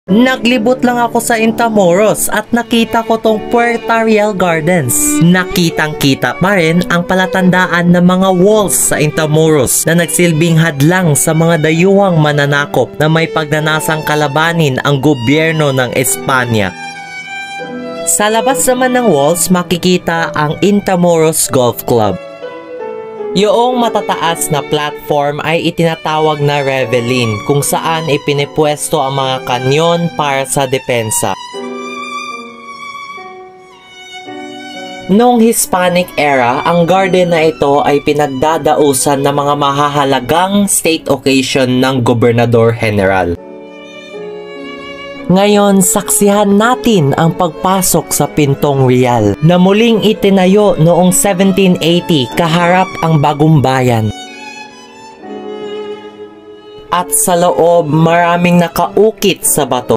Naglibot lang ako sa Intramuros at nakita ko tong Puerta Real Gardens. Nakitang-kita pa rin ang palatandaan ng mga walls sa Intramuros na nagsilbing hadlang sa mga dayuhang mananakop na may pagnanasang kalabanin ang gobyerno ng Espanya. Sa labas naman ng walls makikita ang Intramuros Golf Club. Yung matataas na platform ay itinatawag na Revelin kung saan ipinipwesto ang mga kanyon para sa depensa. Noong Hispanic era, ang garden na ito ay pinagdadausan ng mga mahahalagang state occasion ng Gobernador General. Ngayon, saksihan natin ang pagpasok sa Pintong Real na muling itinayo noong 1780 kaharap ang Bagong Bayan. At sa loob, maraming nakaukit sa bato.